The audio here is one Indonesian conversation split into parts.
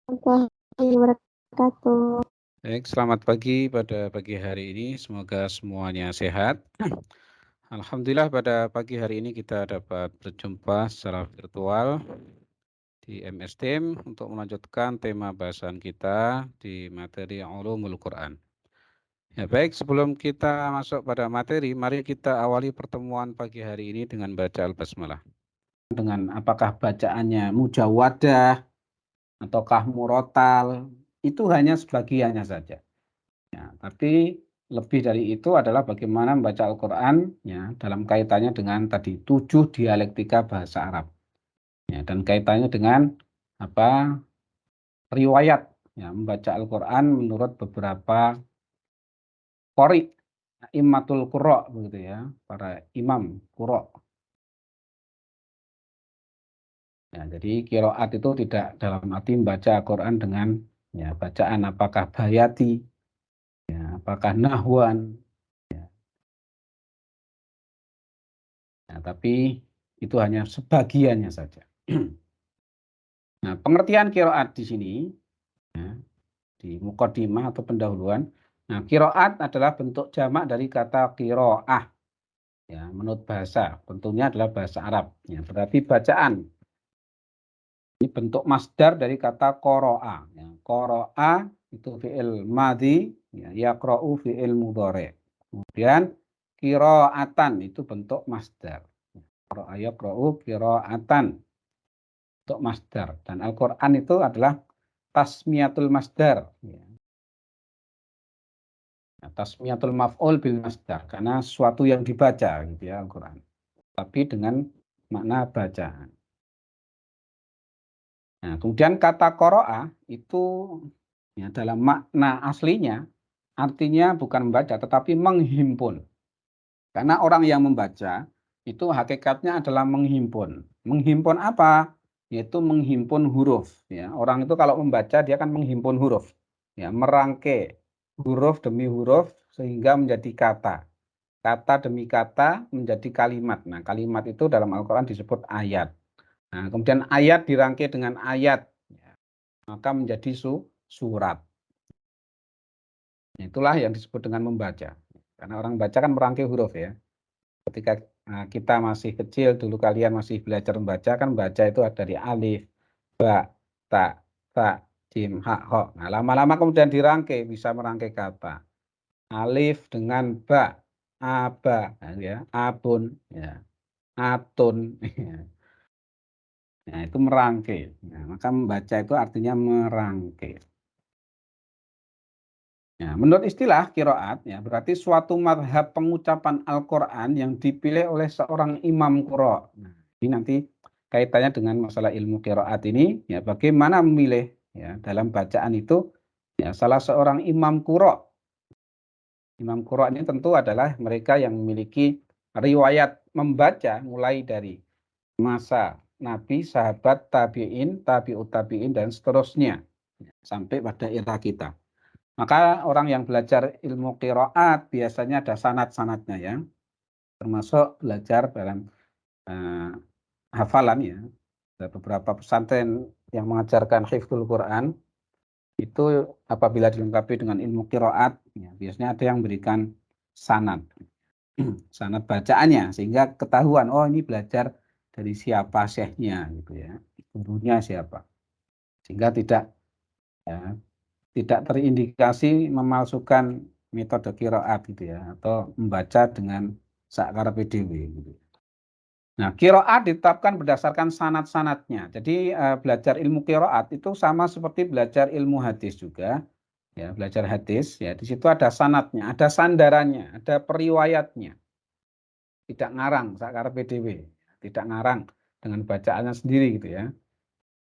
Warahmatullahi wabarakatuh. Baik, selamat pagi pada pagi hari ini. Semoga semuanya sehat. Alhamdulillah pada pagi hari ini kita dapat berjumpa secara virtual di MS Team untuk melanjutkan tema bahasan kita di materi Ulumul Quran. Ya baik, sebelum kita masuk pada materi, mari kita awali pertemuan pagi hari ini dengan baca Al-Basmalah. Dengan apakah bacaannya mujawadah ataukah murotal, itu hanya sebagiannya saja. Ya, tapi lebih dari itu adalah bagaimana membaca Al-Quran ya, dalam kaitannya dengan tadi 7 dialektika bahasa Arab. Ya, dan kaitannya dengan apa riwayat ya, membaca Al-Quran menurut beberapa qori, immatul qurra begitu ya, para imam qurra. Ya, jadi qiraat itu tidak dalam arti membaca Al-Quran dengan ya, bacaan apakah bayati, ya, apakah nahwan, ya, tapi itu hanya sebagiannya saja. Nah, pengertian qiraat di sini ya, di mukadimah atau pendahuluan. Nah, qiraat adalah bentuk jamak dari kata qiraah ya, menurut bahasa. Tentunya adalah bahasa Arab. Ya, berarti bacaan. Ini bentuk masdar dari kata qara'a. Ya, qara'a itu fi'il madhi, ya, yaqra'u fi'il mudhari'. Kemudian qira'atan itu bentuk masdar. Qara'a yaqra'u qira'atan untuk masdar. Dan Al-Quran itu adalah tasmiyatul masdar. Ya. Tasmiyatul maf'ul bil masdar. Karena sesuatu yang dibaca gitu ya Al-Quran. Tapi dengan makna bacaan. Nah, kemudian kata qara'a itu ya, dalam makna aslinya artinya bukan membaca tetapi menghimpun. Karena orang yang membaca itu hakikatnya adalah menghimpun. Menghimpun apa? Yaitu menghimpun huruf. Ya. Orang itu kalau membaca dia akan menghimpun huruf. Ya, merangkai huruf demi huruf sehingga menjadi kata. Kata demi kata menjadi kalimat. Nah, kalimat itu dalam Al-Quran disebut ayat. Nah, kemudian ayat dirangkai dengan ayat. Ya, maka menjadi surat. Itulah yang disebut dengan membaca. Karena orang baca kan merangkai huruf ya. Ketika kita masih kecil, dulu kalian masih belajar membaca, kan baca itu dari alif, ba, ta, ta, jim, ha, ho. Nah, lama-lama kemudian dirangkai, bisa merangkai kata. Alif dengan ba, aba, ya, abun, ya, atun. Nah, itu merangkai. Nah, maka membaca itu artinya merangkai. Ya, menurut istilah kiroat, ya, berarti suatu madhab pengucapan Al-Quran yang dipilih oleh seorang imam qura. Nah, ini nanti kaitannya dengan masalah ilmu kiroat ini, ya, bagaimana memilih ya, dalam bacaan itu ya, salah seorang imam qura. Imam qura ini tentu adalah mereka yang memiliki riwayat membaca mulai dari masa Nabi, sahabat, tabi'in, tabi'ut tabi'in, dan seterusnya sampai pada era kita. Maka orang yang belajar ilmu qiraat biasanya ada sanad-sanadnya ya, termasuk belajar dalam hafalan ya. Ada beberapa pesantren yang mengajarkan hifdzul Quran itu apabila dilengkapi dengan ilmu qiraat, ya, biasanya ada yang memberikan sanad, sanad bacaannya sehingga ketahuan oh ini belajar dari siapa syekhnya gitu ya, gurunya siapa, sehingga ya, tidak terindikasi memalsukan metode qiraat gitu ya atau membaca dengan sakar PDW gitu. Nah, qiraat ditetapkan berdasarkan sanad-sanadnya. Jadi belajar ilmu qiraat itu sama seperti belajar ilmu hadis juga, ya, belajar hadis ya. Di situ ada sanadnya, ada sandarannya, ada periwayatnya. Tidak ngarang sakar PDW, tidak ngarang dengan bacaannya sendiri gitu ya.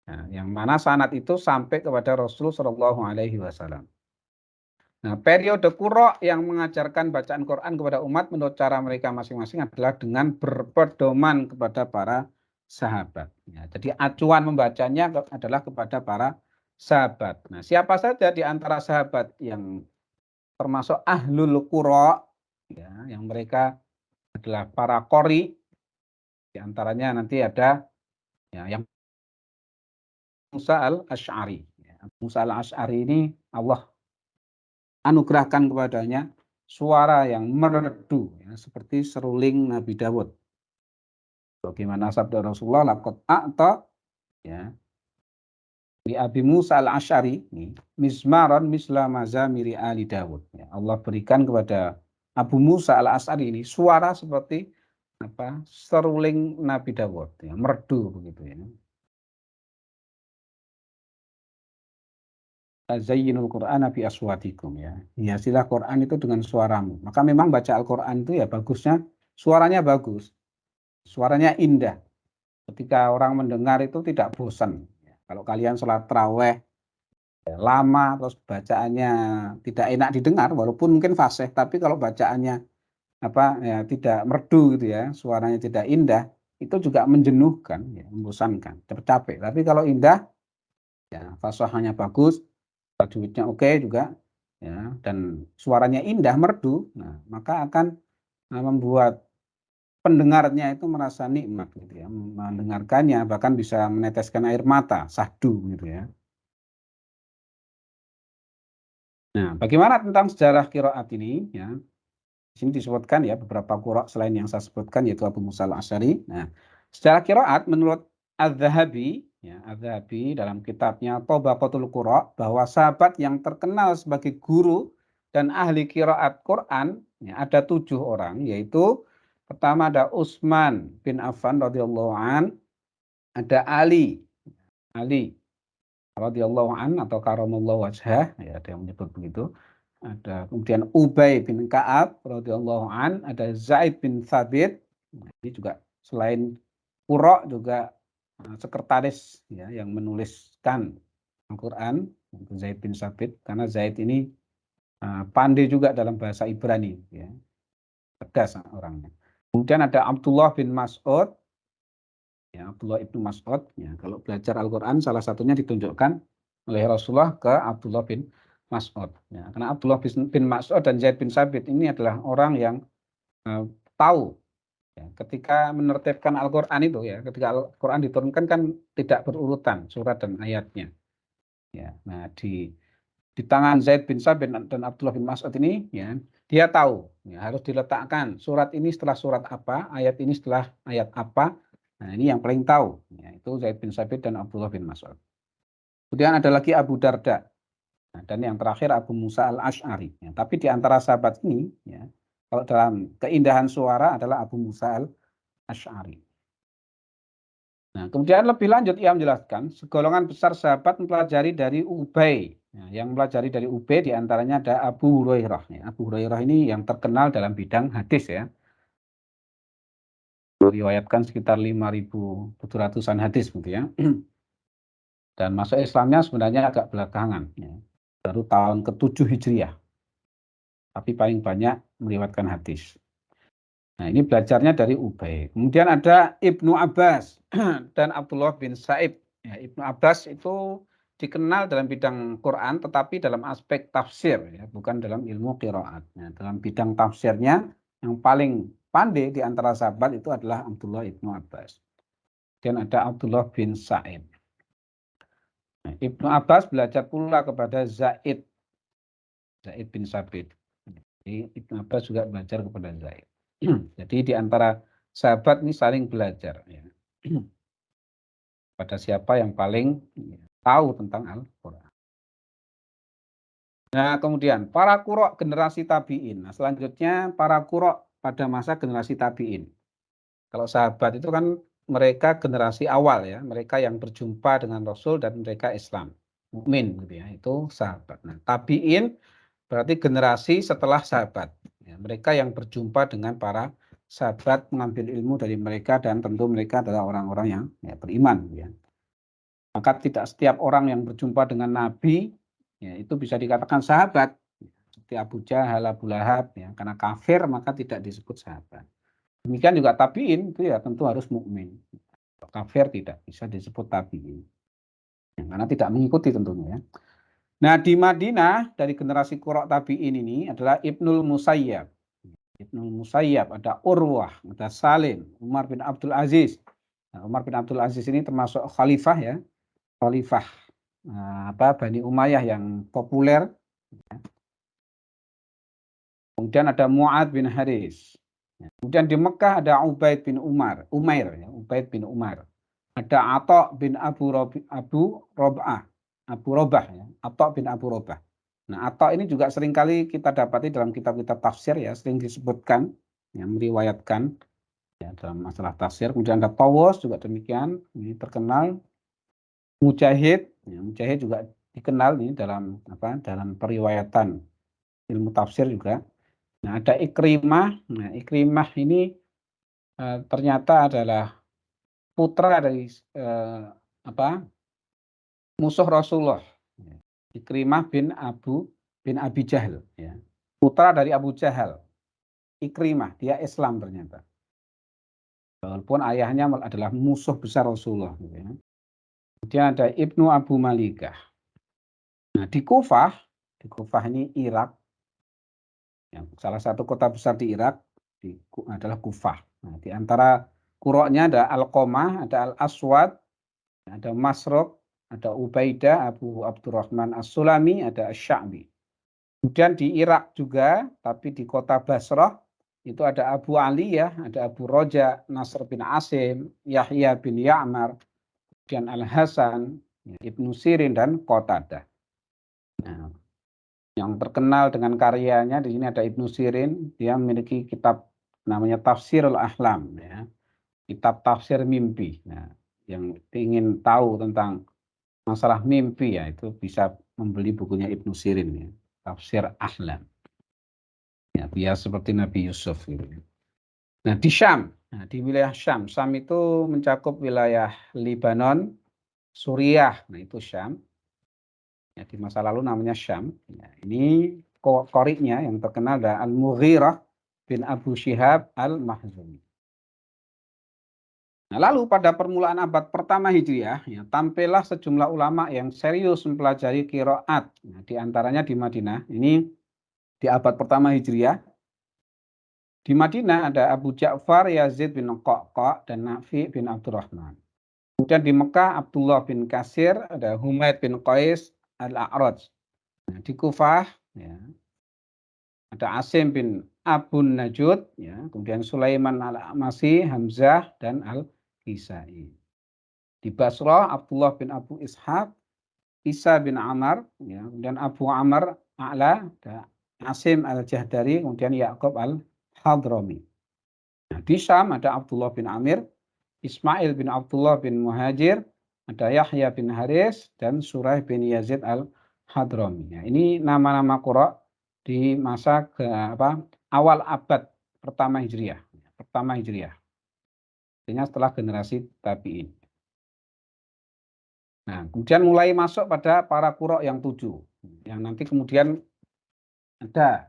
Nah, yang mana sanad itu sampai kepada Rasul Shallallahu alaihi wasallam. Nah, periode qura yang mengajarkan bacaan Quran kepada umat menurut cara mereka masing-masing adalah dengan berpedoman kepada para sahabat. Ya, jadi acuan membacanya adalah kepada para sahabat. Nah, siapa saja di antara sahabat yang termasuk ahlul qura, ya, yang mereka adalah para qori, di antaranya nanti ada ya, yang Musa al-Asy'ari. Musa al-Asy'ari ini Allah anugerahkan kepadanya suara yang merdu, ya, seperti seruling Nabi Dawud. Bagaimana sabda Rasulullah, laqad a'ta, ya, li Abi Musa al-Asy'ari mizmaran misla mazamiri ali Dawud. Ya, Allah berikan kepada Abu Musa al-Asy'ari ini suara seperti seruling Nabi Dawud, ya, merdu begitu ya. Zayyinul Qur'ana bi aswatikum, ya. Hiasilah Quran itu dengan suaramu. Maka memang baca Al-Qur'an itu ya bagusnya suaranya bagus. Suaranya indah. Ketika orang mendengar itu tidak bosan. Ya, kalau kalian sholat taraweh ya, lama terus bacaannya tidak enak didengar walaupun mungkin fasih, tapi kalau bacaannya ya tidak merdu gitu ya, suaranya tidak indah, itu juga menjenuhkan ya, membosankan, capek. Tapi kalau indah ya fasahnya bagus, tajwidnya oke juga ya, dan suaranya indah merdu, nah maka akan membuat pendengarnya itu merasa nikmat gitu ya, mendengarkannya bahkan bisa meneteskan air mata, sahdu gitu ya. Nah, bagaimana tentang sejarah qiraat ini ya? Di sini disebutkan ya beberapa qira' selain yang saya sebutkan yaitu Abu Musa al-Asy'ari. Nah, secara qiraat menurut Az-Zahabi ya, Az-Zahabi dalam kitabnya Tabaqatul Qura' bahwa sahabat yang terkenal sebagai guru dan ahli qiraat Quran ya, ada 7 orang, yaitu pertama ada Utsman bin Affan radhiyallahu an, ada Ali radhiyallahu an atau karamallahu wajhah ya, ada yang menyebut begitu. Ada kemudian Ubay bin Ka'ab radhiyallahu an, ada Zaid bin Thabit. Nah, ini juga selain qura juga sekretaris ya yang menuliskan Al-Qur'an, Zaid bin Thabit, karena Zaid ini pandai juga dalam bahasa Ibrani ya, cerdas orangnya. Kemudian ada Abdullah bin Mas'ud, ya Abdullah ibnu Mas'ud ya, kalau belajar Al-Qur'an salah satunya ditunjukkan oleh Rasulullah ke Abdullah bin Mas'ud ya, karena Abdullah bin Mas'ud dan Zaid bin Sabit ini adalah orang yang tahu ya, ketika menertibkan Al-Qur'an itu ya, ketika Al-Qur'an diturunkan kan tidak berurutan surat dan ayatnya ya. Nah, di tangan Zaid bin Sabit dan Abdullah bin Mas'ud ini ya, dia tahu ya, harus diletakkan surat ini setelah surat apa, ayat ini setelah ayat apa. Nah, ini yang paling tahu ya, itu Zaid bin Sabit dan Abdullah bin Mas'ud. Kemudian ada lagi Abu Darda. Nah, dan yang terakhir Abu Musa al-Asy'ari ya. Tapi di antara sahabat ini ya, kalau dalam keindahan suara adalah Abu Musa al-Asy'ari. Nah, kemudian lebih lanjut ia menjelaskan segolongan besar sahabat mempelajari dari Ubay. Nah, yang mempelajari dari Ubay diantaranya ada Abu Hurairah. Ya, Abu Hurairah ini yang terkenal dalam bidang hadis ya. Meriwayatkan sekitar 5.700-an hadis gitu ya. Dan masuk Islamnya sebenarnya agak belakangan ya. Baru tahun ke-7 Hijriah. Tapi paling banyak meriwayatkan hadis. Nah, ini belajarnya dari Ubay. Kemudian ada Ibnu Abbas dan Abdullah bin Sa'ib. Ya, Ibnu Abbas itu dikenal dalam bidang Quran, tetapi dalam aspek tafsir, ya, bukan dalam ilmu qiraat. Nah, dalam bidang tafsirnya yang paling pandai di antara sahabat itu adalah Abdullah Ibnu Abbas. Dan ada Abdullah bin Sa'ib. Nah, Ibnu Abbas belajar pula kepada Zaid bin Sabit. Jadi Ibnu Abbas juga belajar kepada Zaid. Jadi di antara sahabat ini saling belajar ya. Pada siapa yang paling tahu tentang Al-Qur'an. Nah, kemudian para qurra generasi tabi'in. Nah, selanjutnya para qurra pada masa generasi tabi'in. Kalau sahabat itu kan mereka generasi awal ya, mereka yang berjumpa dengan Rasul dan mereka Islam, mukmin gitu ya, itu sahabat. Nah, tabi'in berarti generasi setelah sahabat. Ya, mereka yang berjumpa dengan para sahabat, mengambil ilmu dari mereka, dan tentu mereka adalah orang-orang yang ya, beriman. Ya. Maka tidak setiap orang yang berjumpa dengan Nabi ya, itu bisa dikatakan sahabat. Seperti Abu Jahal, Abu Lahab, ya, karena kafir maka tidak disebut sahabat. Demikian juga tabiin itu ya tentu harus mukmin. Kafir tidak bisa disebut tabiin. Ya, karena tidak mengikuti tentunya ya. Nah, di Madinah dari generasi qurra tabi'in ini adalah Ibnul Musayyab. Ibnul Musayyab, ada Urwah, ada Salim, Umar bin Abdul Aziz. Nah, Umar bin Abdul Aziz ini termasuk khalifah ya, khalifah Bani Umayyah yang populer. Kemudian ada Mu'ad bin Haris. Kemudian di Mekah ada Ubaid bin Umair, ya, Ubaid bin Umar. Ada Atha bin Abu Robah, ya, Atha bin Abu Robah. Nah, Atha ini juga seringkali kita dapati dalam kitab-kitab tafsir, ya, sering disebutkan, ya, meriwayatkan, ya, dalam masalah tafsir. Kemudian ada Tawus juga demikian, ini terkenal. Mujahid, ya, Mujahid juga dikenal nih dalam dalam periwayatan ilmu tafsir juga. Nah, ada Ikrimah. Nah, Ikrimah ini ternyata adalah putra dari musuh Rasulullah. Ikrimah bin Abi Jahal, ya. Putra dari Abu Jahal. Ikrimah, dia Islam ternyata. Walaupun ayahnya adalah musuh besar Rasulullah. Ya. Kemudian ada Ibnu Abu Malikah. Nah, di Kufah ini Irak, yang salah satu kota besar di Irak adalah Kufah. Nah, di antara qura'nya ada Alqamah, ada Al-Aswad, ada Masruq, ada Ubaidah, Abu Abdurrahman As-Sulami, ada Asy-Sya'bi. Kemudian di Irak juga, tapi di kota Basrah, itu ada Abu Ali, ya, ada Abu Roja, Nasr bin Asim, Yahya bin Ya'mar, dan Al-Hasan, Ibnu Sirin, dan Qatadah. Nah, yang terkenal dengan karyanya di sini ada Ibnu Sirin, dia memiliki kitab namanya Tafsirul Ahlam, ya, kitab tafsir mimpi. Nah, yang ingin tahu tentang masalah mimpi, ya, itu bisa membeli bukunya Ibnu Sirin, ya, Tafsir Ahlam. Ya, dia seperti Nabi Yusuf gitu. Nah, di Syam, di wilayah Syam itu mencakup wilayah Lebanon, Suriah, nah itu Syam. Ya, di masa lalu namanya Syam. Ya, ini qori'nya yang terkenal adalah Al-Mughirah bin Abu Syihab Al-Mahzumi. Nah, lalu pada permulaan abad pertama Hijriah, ya, tampillah sejumlah ulama yang serius mempelajari qiraat. Nah, di antaranya di Madinah, ini di abad pertama Hijriah. Di Madinah ada Abu Ja'far Yazid bin Qaqqa dan Nafi bin Abdurrahman. Kemudian di Mekah Abdullah bin Kasir, ada Humaid bin Qais Al-A'raj. Nah, di Kufah, ya, ada Asim bin Abun Najud, ya, kemudian Sulaiman Al-Amasi, Hamzah, dan Al-Kisai. Di Basrah Abdullah bin Abu Ishaq, Isa bin Amr, ya, kemudian Abu Amr A'la, Asim Al-Jahdari, kemudian Ya'qub Al-Hadrami. Nah, di Syam ada Abdullah bin Amir, Ismail bin Abdullah bin Muhajir, ada Yahya bin Haris, dan Suraih bin Yazid Al-Hadrami. Nah, ini nama-nama qura' di masa awal abad pertama Hijriah. Artinya setelah generasi tabi'in. Nah, kemudian mulai masuk pada para qura' yang 7, yang nanti kemudian ada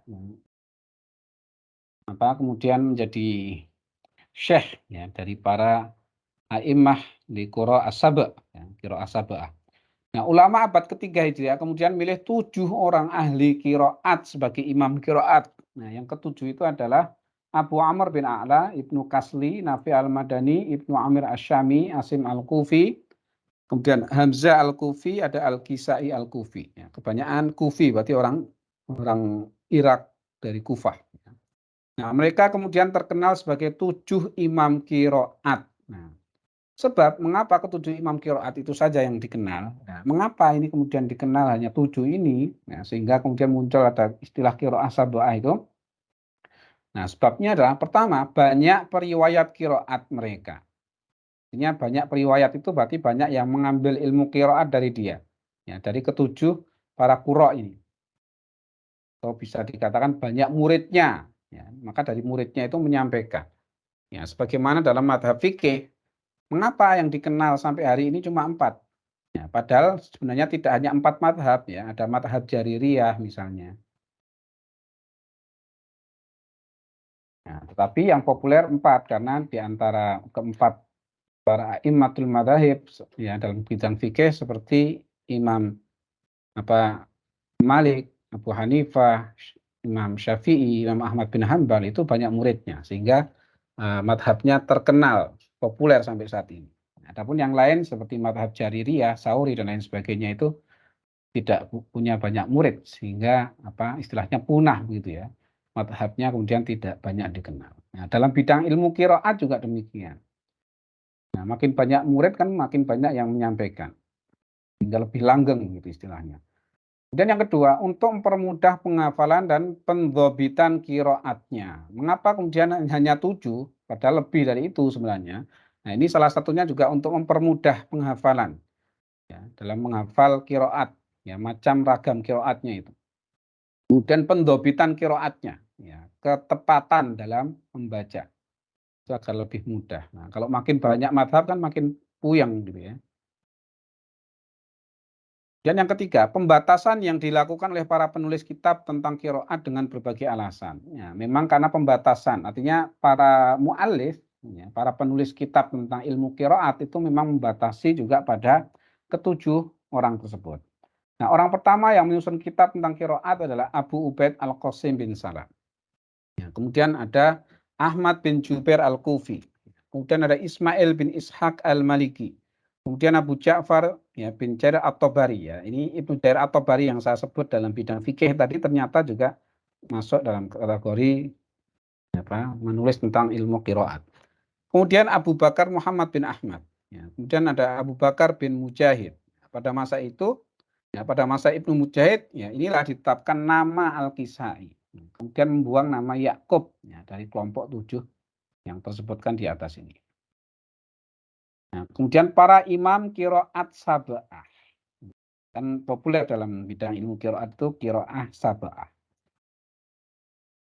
kemudian menjadi syekh, ya, dari para a'immah di qura' as-sab', ya, qira'ah sab'ah. Nah, ulama abad ketiga Hijriah kemudian milih 7 orang ahli qiraat sebagai imam qiraat. Nah, yang ketujuh itu adalah Abu Amr bin A'la, Ibnu Kasli, Nafi al-Madani, Ibnu Amir Asy-Syami, Asim al-Kufi, kemudian Hamzah al-Kufi, ada Al-Kisai al-Kufi. Ya, kebanyakan Kufi, berarti orang Irak dari Kufah. Nah, mereka kemudian terkenal sebagai 7 imam qiraat. Nah, sebab mengapa ketujuh imam qiraat itu saja yang dikenal? Nah, mengapa ini kemudian dikenal hanya 7 ini? Nah, sehingga kemudian muncul ada istilah qiraah sab'ah itu. Nah, sebabnya adalah pertama, banyak periwayat qiraat mereka. Artinya banyak periwayat itu berarti banyak yang mengambil ilmu qiraat dari dia. Ya, dari ketujuh para qura' ini. Atau bisa dikatakan banyak muridnya. Ya, maka dari muridnya itu menyampaikan. Ya, sebagaimana dalam madhab fikih, mengapa yang dikenal sampai hari ini cuma 4? Ya, padahal sebenarnya tidak hanya 4 madhab, ya, ada madhab Jaririyah misalnya. Nah, tetapi yang populer 4 karena di antara keempat para immatul madhahib, ya, dalam bidang fikih seperti Imam Malik, Abu Hanifah, Imam Syafi'i, Imam Ahmad bin Hanbal itu banyak muridnya sehingga madhabnya terkenal populer sampai saat ini. Adapun yang lain seperti madhab Jaririyah, Sauri dan lain sebagainya itu tidak punya banyak murid sehingga istilahnya punah begitu ya. Mazhabnya kemudian tidak banyak dikenal. Nah, dalam bidang ilmu qiraat juga demikian. Nah, makin banyak murid kan makin banyak yang menyampaikan, hingga lebih langgeng gitu istilahnya. Dan yang kedua, untuk mempermudah penghafalan dan pendhobitan qiraatnya. Mengapa kemudian hanya 7, padahal lebih dari itu sebenarnya. Nah, ini salah satunya juga untuk mempermudah penghafalan ya, dalam menghafal qiraat ya, macam ragam qiraatnya itu. Kemudian pendhobitan qiraatnya ya, ketepatan dalam membaca. Itu agar lebih mudah. Nah, kalau makin banyak mazhab kan makin puyeng gitu ya. Dan yang ketiga, pembatasan yang dilakukan oleh para penulis kitab tentang qiraat dengan berbagai alasan. Ya, memang karena pembatasan, artinya para mu'allif, ya, para penulis kitab tentang ilmu qiraat itu memang membatasi juga pada ketujuh orang tersebut. Nah, orang pertama yang menyusun kitab tentang qiraat adalah Abu Ubaid Al-Qasim bin Salam. Ya, kemudian ada Ahmad bin Jubair Al-Kufi. Kemudian ada Ismail bin Ishaq Al-Maliki. Kemudian Abu Ja'far ya, bin Jarir At-Tabari ya. Ini Ibnu Jarir At-Tabari yang saya sebut dalam bidang fikih tadi ternyata juga masuk dalam kategori menulis tentang ilmu qiraat. Kemudian Abu Bakar Muhammad bin Ahmad. Ya. Kemudian ada Abu Bakar bin Mujahid. Pada masa itu, ya, pada masa Ibnu Mujahid, ya, inilah ditetapkan nama Al-Kisai. Kemudian membuang nama Yakub ya, dari kelompok 7 yang tersebutkan di atas ini. Nah, kemudian para imam qiraat sab'ah. Kan populer dalam bidang ilmu qiraat itu qiraah sab'ah.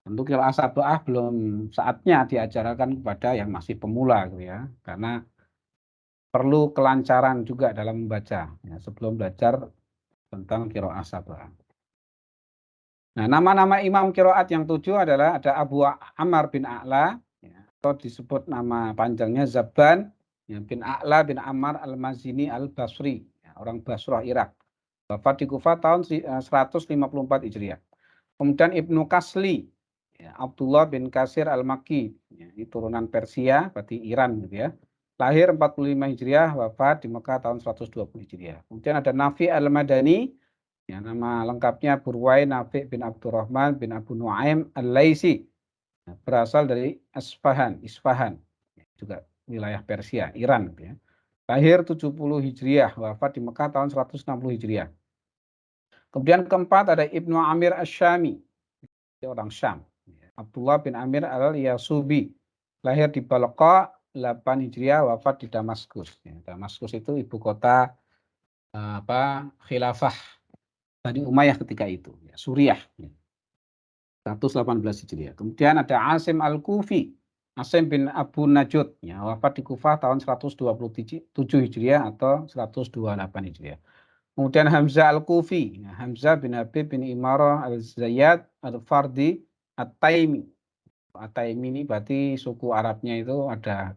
Tentu qiraah sab'ah belum saatnya diajarkan kepada yang masih pemula gitu ya. Karena perlu kelancaran juga dalam membaca ya, sebelum belajar tentang qiraah sab'ah. Nah, nama-nama imam qiraat yang 7 adalah ada Abu Ammar bin A'la ya, atau disebut nama panjangnya Zabban ya, bin A'la bin Ammar Al-Mazini Al-Basri, ya, orang Basrah Irak. Wafat di Kufah tahun 154 Hijriah. Kemudian Ibnu Kasli, ya, Abdullah bin Kasir Al-Makki, ya, ini turunan Persia, berarti Iran gitu ya. Lahir 45 Hijriah, wafat di Mekah tahun 120 Hijriah. Kemudian ada Nafi Al-Madani, ya, nama lengkapnya Burwai Nafi bin Abdurrahman bin Abu Nuaim Al-Laisi. Ya, berasal dari Isfahan, ya, juga wilayah Persia, Iran gitu ya. Lahir 70 Hijriah, wafat di Mekah tahun 160 Hijriah. Kemudian keempat ada Ibnu Amir Asy-Syami, orang Syam. Abdullah bin Amir Al-Yasubi, lahir di Balqa 8 Hijriah, wafat di Damaskus. Damaskus itu ibu kota khilafah Bani Umayyah ketika itu, Suriah. 118 Hijriah. Kemudian ada Asim Al-Kufi, Asim bin Abu Najud, ya, wafat di Kufah tahun 127 Hijriah atau 128 Hijriah. Kemudian Hamzah Al-Kufi, ya, Hamzah bin Habib bin Imarah Al-Zayyad Al-Fardi At-Taimi. At-Taimi ini berarti suku Arabnya itu ada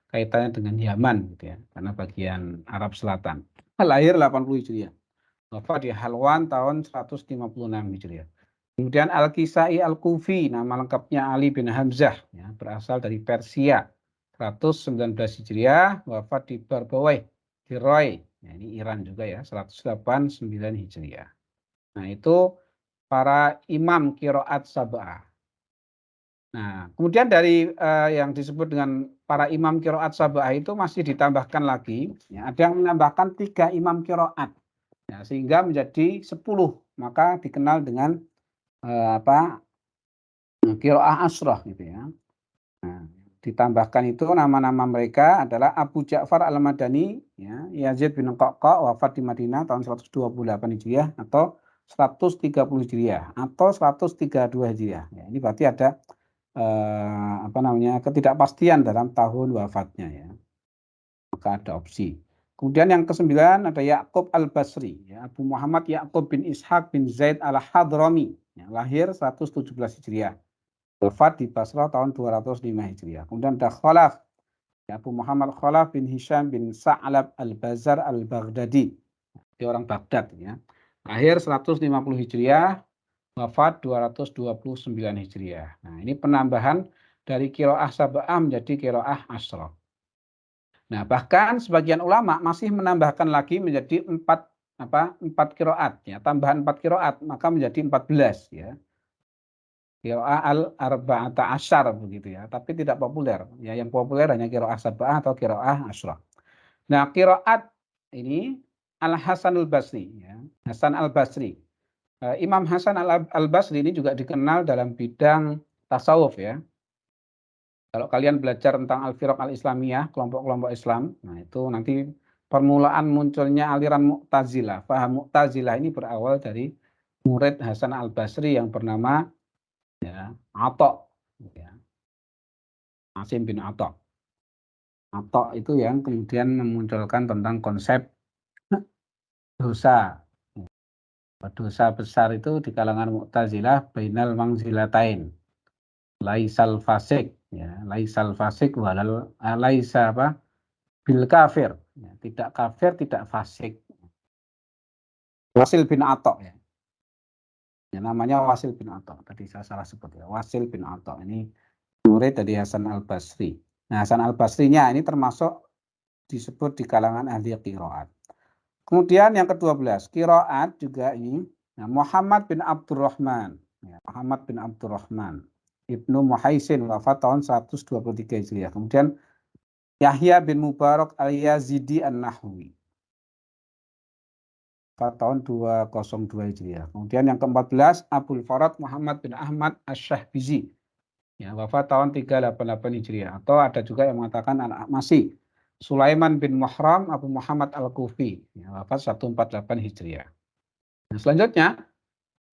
kaitannya dengan Yaman gitu ya, karena bagian Arab Selatan. Lahir 80 Hijriah. Wafat di Halwan tahun 156 Hijriah. Kemudian Al-Kisai Al-Kufi, nama lengkapnya Ali bin Hamzah, ya, berasal dari Persia. 119 Hijriah, wafat di Barbawai, di Roy. Ya, ini Iran juga ya, 189 Hijriah. Nah, itu para imam qiraat sab'ah. Nah, kemudian dari yang disebut dengan para imam qiraat sab'ah itu masih ditambahkan lagi, ya, ada yang menambahkan 3 imam qiraat. Ya, sehingga menjadi 10, maka dikenal dengan qiraah asrah gitu ya. Nah, ditambahkan itu nama-nama mereka adalah Abu Ja'far Al-Madani, ya, Yazid bin Qaqqa, wafat di Madinah tahun 128 Hijriah atau 130 Hijriah atau 132 Hijriah. Ya, ini berarti ada ketidakpastian dalam tahun wafatnya ya. Maka ada opsi. Kemudian yang ke-9 ada Ya'qub Al-Basri, ya, Abu Muhammad Ya'qub bin Ishaq bin Zaid Al-Hadrami, ya, lahir 117 Hijriah. Wafat di Basrah tahun 205 Hijriah. Kemudian ada Khalaf, ya, Abu Muhammad Khalaf bin Hisham bin Sa'lab Al-Bazar Al-Baghdadi. Dia orang Baghdad ya. Lahir 150 Hijriah, wafat 229 Hijriah. Nah, ini penambahan dari qiraah sab'ah menjadi qiraah asrah. Nah, bahkan sebagian ulama masih menambahkan lagi menjadi 4 4 qiraat ya, tambahan 4 qiraat maka menjadi 14 ya. Qiraah al-arba'ata asyar begitu ya, tapi tidak populer. Ya, yang populer hanya qiraah sab'ah atau qiraah asyrah. Nah, qiraat ini Al-Hasan al-Basri ya. Hasan al-Basri. Imam Hasan al-Basri ini juga dikenal dalam bidang tasawuf ya. Kalau kalian belajar tentang al-firaq al-islamiyah, kelompok-kelompok Islam, nah itu nanti permulaan munculnya aliran Mu'tazilah. Faham Mu'tazilah ini berawal dari murid Hasan al-Basri yang bernama ya, Atha ya. Asim bin Atha. Atha itu yang kemudian memunculkan tentang konsep dosa. Dosa besar itu di kalangan Mu'tazilah bainal mangzilatain. Laisal fasik ya, laisal fasik walal laisa apa? Bil kafir. Ya, tidak kafir, tidak fasik. Wasil bin Atha ya. Ya, namanya Wasil bin Atha. Tadi saya salah sebut ya. Wasil bin Atha ini murid dari Hasan al-Basri. Nah, Hasan al-Basrinya ini termasuk disebut di kalangan ahli qiraat. Kemudian yang ke-12, qiraat juga ini nah, Muhammad bin Abdurrahman. Ya, Muhammad bin Abdurrahman. Ibnu Muhaisin wafat tahun 123 Hijriah. Kemudian Yahya bin Mubarak al-Yazidi an-Nahwi. Tahun 202 Hijriah. Kemudian yang ke-14 Abul Farad Muhammad bin Ahmad Asy-Syahbizi. Ya, wafat tahun 388 Hijriah. Atau ada juga yang mengatakan masih Sulaiman bin Muhram Abu Muhammad Al-Kufi. Ya, wafat 148 Hijriah. Nah, selanjutnya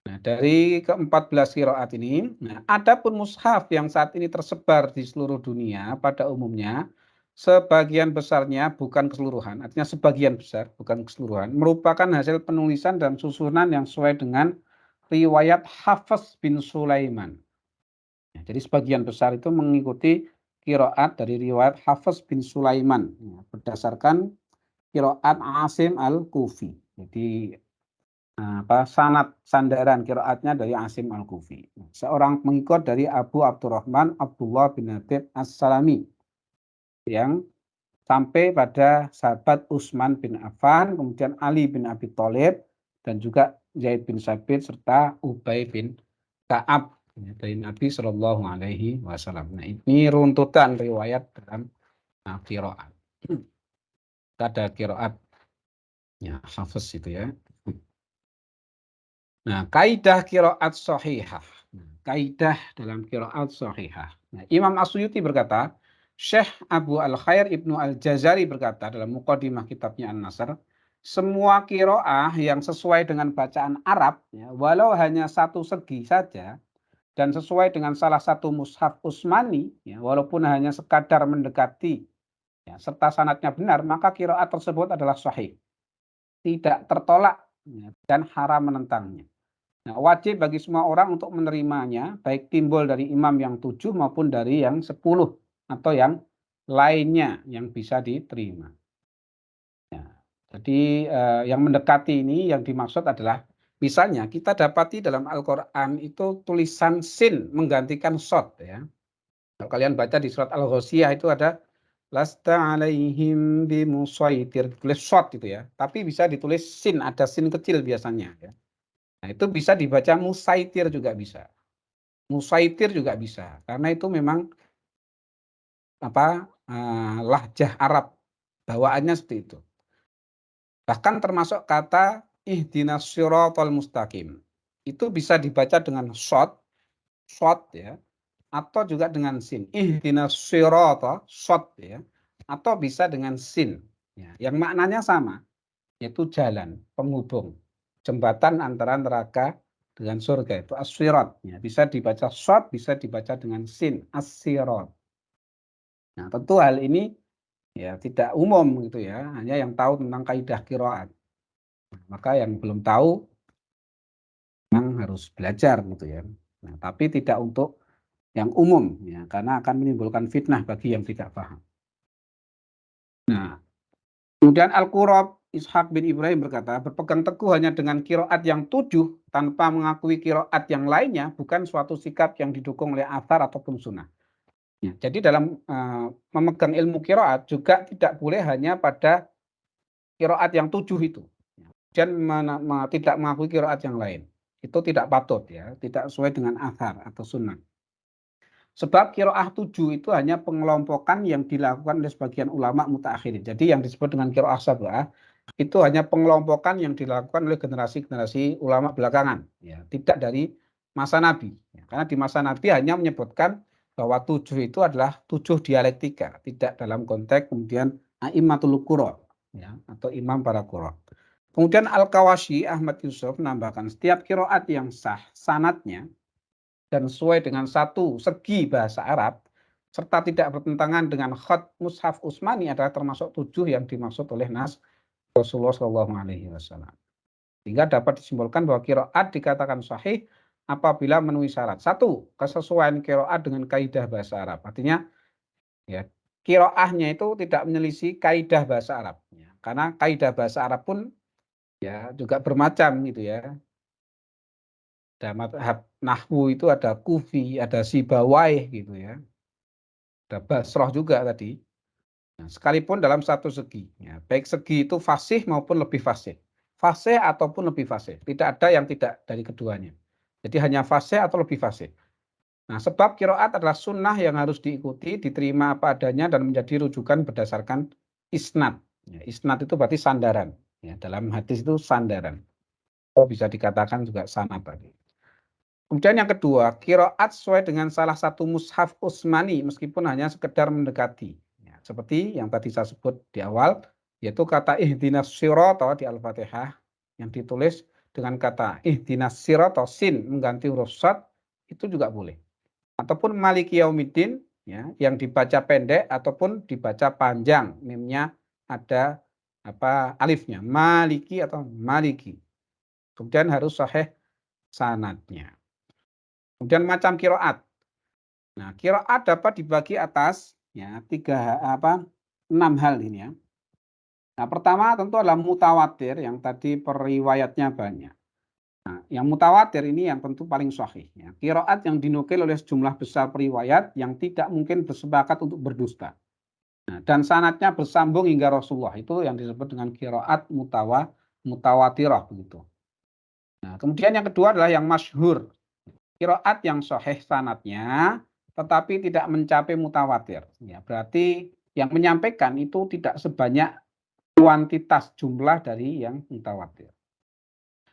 nah, dari ke-14 qiraat ini, nah, adapun mushaf yang saat ini tersebar di seluruh dunia pada umumnya sebagian besarnya bukan keseluruhan, artinya sebagian besar bukan keseluruhan, merupakan hasil penulisan dan susunan yang sesuai dengan riwayat Hafiz bin Sulaiman. Ya, jadi sebagian besar itu mengikuti qiraat dari riwayat Hafiz bin Sulaiman ya, berdasarkan qiraat Asim al-Kufi. Jadi sandaran qiraatnya dari Asim al-Kufi. Seorang pengikut dari Abu Abdurrahman Abdullah bin Habib As-Salami yang sampai pada sahabat Utsman bin Affan, kemudian Ali bin Abi Thalib, dan juga Zaid bin Sabit serta Ubay bin Ka'ab ya, dari Nabi Shallallahu Alaihi Wasallam. Nah, ini runtutan riwayat dalam qiraat. Ada qiraat ya Hafiz itu ya. Nah, kaidah qiraat shahihah. Kaidah dalam qiraat shahihah. Nah, Imam As-Suyuti berkata, Syekh Abu Al-Khair Ibnu Al-Jazari berkata dalam muqaddimah kitabnya An-Nasr, semua qiraah yang sesuai dengan bacaan Arab, ya, walau hanya satu segi saja, dan sesuai dengan salah satu mushaf Utsmani, ya, walaupun hanya sekadar mendekati, ya, serta sanadnya benar, maka qiraat tersebut adalah sahih. Tidak tertolak ya, dan haram menentangnya. Nah, wajib bagi semua orang untuk menerimanya, baik timbul dari imam yang 7 maupun dari yang 10 atau yang lainnya yang bisa diterima. Ya, jadi yang mendekati ini yang dimaksud adalah misalnya kita dapati dalam Al-Quran itu tulisan sin menggantikan shod ya. Kalau kalian baca di surat Al-Ghasyiyah itu ada lasta alaihim bimusaitir, tulis shod itu ya. Tapi bisa ditulis sin, ada sin kecil biasanya ya. Nah, itu bisa dibaca musaitir juga bisa. Musaitir juga bisa. Karena itu memang lahjah Arab. Bawaannya seperti itu. Bahkan termasuk kata ihdinas siratal mustaqim. Itu bisa dibaca dengan shad ya, atau juga dengan sin. Ihdinas sirata shad ya, atau bisa dengan sin ya, yang maknanya sama, yaitu jalan penghubung jembatan antara neraka dengan surga, itu as-sirat ya. Bisa dibaca shad, bisa dibaca dengan sin, as-sirat. Nah, tentu hal ini ya tidak umum gitu ya, hanya yang tahu tentang kaidah qiraat. Maka yang belum tahu memang harus belajar gitu ya. Nah, tapi tidak untuk yang umum ya, karena akan menimbulkan fitnah bagi yang tidak paham. Nah, kemudian Al-Qurab Ishaq bin Ibrahim berkata, berpegang teguh hanya dengan qiraat yang 7 tanpa mengakui qiraat yang lainnya bukan suatu sikap yang didukung oleh athar ataupun sunnah. Ya, jadi dalam memegang ilmu qiraat juga tidak boleh hanya pada qiraat yang 7 itu. kemudian tidak mengakui qiraat yang lain. Itu tidak patut ya, tidak sesuai dengan athar atau sunnah. Sebab qiraah 7 itu hanya pengelompokan yang dilakukan oleh sebagian ulama mutaakhirin. Jadi yang disebut dengan qiraah sab'ah itu hanya pengelompokan yang dilakukan oleh generasi-generasi ulama belakangan, ya, tidak dari masa Nabi. Ya, karena di masa Nabi hanya menyebutkan bahwa 7 itu adalah 7 dialektika, tidak dalam konteks kemudian a'immatul qura, ya, atau imam para qura. Kemudian Al-Kawashi Ahmad Yusuf menambahkan setiap qiraat yang sah sanadnya dan sesuai dengan satu segi bahasa Arab serta tidak bertentangan dengan khat mushaf Utsmani adalah termasuk 7 yang dimaksud oleh nas Rasulullah Shallallahu Alaihi Wasallam. Sehingga dapat disimpulkan bahwa qiraat dikatakan sahih apabila memenuhi syarat. Satu, kesesuaian qiraat dengan kaidah bahasa Arab. Artinya ya qiraahnya itu tidak menyelisih kaidah bahasa Arab. Ya, karena kaidah bahasa Arab pun ya juga bermacam gitu ya. Ada madhab nahwu itu ada kufi, ada sibawai gitu ya. Ada basroh juga tadi. Nah, sekalipun dalam satu segi, ya, baik segi itu fasih maupun lebih fasih. Fasih ataupun lebih fasih. Tidak ada yang tidak dari keduanya. Jadi hanya fasih atau lebih fasih. Nah, sebab qiraat adalah sunnah yang harus diikuti, diterima apa adanya dan menjadi rujukan berdasarkan isnad. Ya, isnad itu berarti sandaran. Ya, dalam hadis itu sandaran. Oh, bisa dikatakan juga sanad tadi. Kemudian yang kedua, qiraat sesuai dengan salah satu mushaf Utsmani meskipun hanya sekedar mendekati. Ya, seperti yang tadi saya sebut di awal, yaitu kata ihdinas sirata di Al-Fatihah yang ditulis dengan kata ihdinas sirata sin mengganti huruf shad itu juga boleh. Ataupun maliki yaumiddin ya, yang dibaca pendek ataupun dibaca panjang, mimnya ada alifnya, maliki atau maliki. Kemudian harus sahih sanadnya. Kemudian macam qiraat. Nah, qiraat dapat dibagi atas ya 6 hal ini ya. Nah, pertama tentu adalah mutawatir yang tadi periwayatnya banyak. Nah, yang mutawatir ini yang tentu paling sahih ya. Qiraat yang dinukil oleh sejumlah besar periwayat yang tidak mungkin bersepakat untuk berdusta. Nah, dan sanadnya bersambung hingga Rasulullah itu yang disebut dengan qiraat mutawatirah begitu. Nah, kemudian yang kedua adalah yang masyhur. Qiraat yang sahih sanadnya tetapi tidak mencapai mutawatir. Ya, berarti yang menyampaikan itu tidak sebanyak kuantitas jumlah dari yang mutawatir.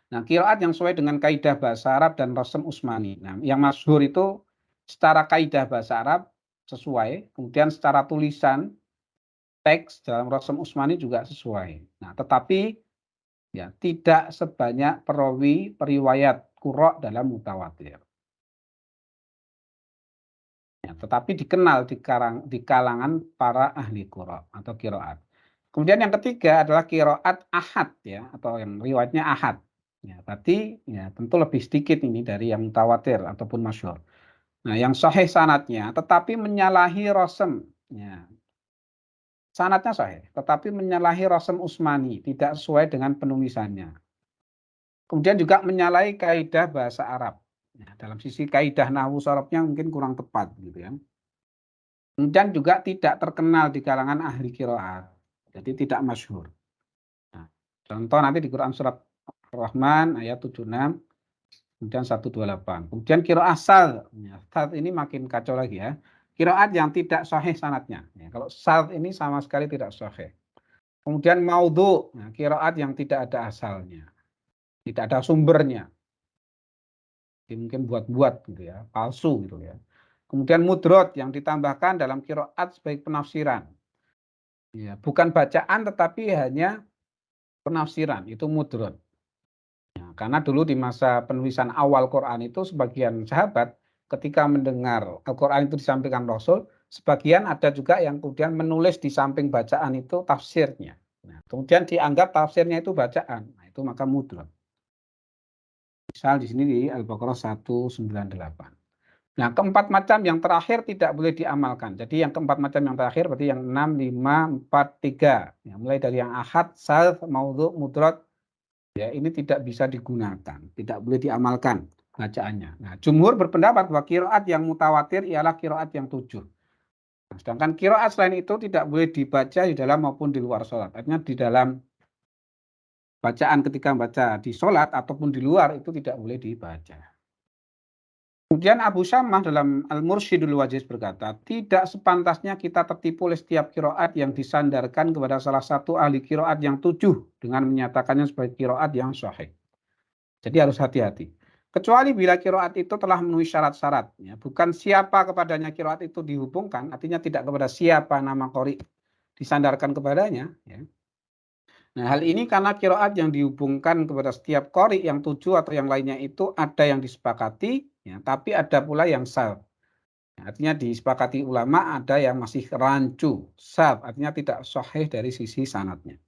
Nah, qiraat yang sesuai dengan kaidah bahasa Arab dan rasm Utsmani. Nah, yang masyhur itu secara kaidah bahasa Arab sesuai, kemudian secara tulisan teks dalam rasm Utsmani juga sesuai. Nah, tetapi ya tidak sebanyak perawi periwayat qurra dalam mutawatir. Ya, tetapi dikenal di kalangan para ahli qira atau qiraat. Kemudian yang ketiga adalah qiraat ahad ya atau yang riwayatnya ahad. Ya, berarti ya tentu lebih sedikit ini dari yang mutawatir ataupun masyhur. Nah, yang sahih sanatnya tetapi menyalahi rasm ya. Sanatnya sahih tetapi menyalahi rasm Utsmani, tidak sesuai dengan penulisannya. Kemudian juga menyalahi kaidah bahasa Arab. Ya, dalam sisi kaidah nahwu sorobnya mungkin kurang tepat gitu ya. Kemudian juga tidak terkenal di kalangan ahli qiraat. Jadi tidak masyhur. Nah, contoh nanti di Quran surat Ar-Rahman ayat 76 kemudian 128. Kemudian qiraat sal. Ya, sal ini makin kacau lagi ya. Qiraat yang tidak sahih sanadnya. Ya, kalau sal ini sama sekali tidak sahih. Kemudian maudhu, nah, qiraat yang tidak ada asalnya. Tidak ada sumbernya. Jadi mungkin buat-buat gitu ya, palsu gitu ya. Kemudian mudrot yang ditambahkan dalam qiraat sebagai penafsiran. Ya, bukan bacaan tetapi hanya penafsiran, itu mudrot. Ya, karena dulu di masa penulisan awal Quran itu sebagian sahabat ketika mendengar Al-Quran itu disampaikan Rasul, sebagian ada juga yang kemudian menulis di samping bacaan itu tafsirnya. Nah, kemudian dianggap tafsirnya itu bacaan. Nah, itu maka mudrot. Misal di sini di Al-Baqarah 198. Nah, keempat macam yang terakhir tidak boleh diamalkan. Jadi yang keempat macam yang terakhir berarti yang 6, 5, 4, 3. Ya, mulai dari yang ahad, salf, maudhu, mudrot. Ya, ini tidak bisa digunakan. Tidak boleh diamalkan bacaannya. Nah, jumhur berpendapat bahwa qiraat yang mutawatir ialah qiraat yang 7. Nah, sedangkan qiraat selain itu tidak boleh dibaca di dalam maupun di luar sholat. Artinya di dalam bacaan ketika baca di sholat ataupun di luar itu tidak boleh dibaca. Kemudian Abu Syamah dalam Al-Mursyidul Wajiz berkata, tidak sepantasnya kita tertipu oleh setiap kiroat yang disandarkan kepada salah satu ahli kiroat yang 7 dengan menyatakannya sebagai kiroat yang sahih. Jadi harus hati-hati. Kecuali bila kiroat itu telah memenuhi syarat-syarat. Ya. Bukan siapa kepadanya kiroat itu dihubungkan, artinya tidak kepada siapa nama qori disandarkan kepadanya. Ya. Nah, hal ini karena kiroat yang dihubungkan kepada setiap qori yang 7 atau yang lainnya itu ada yang disepakati, ya, tapi ada pula yang sal. Artinya disepakati ulama, ada yang masih rancu, sal, artinya tidak sahih dari sisi sanadnya.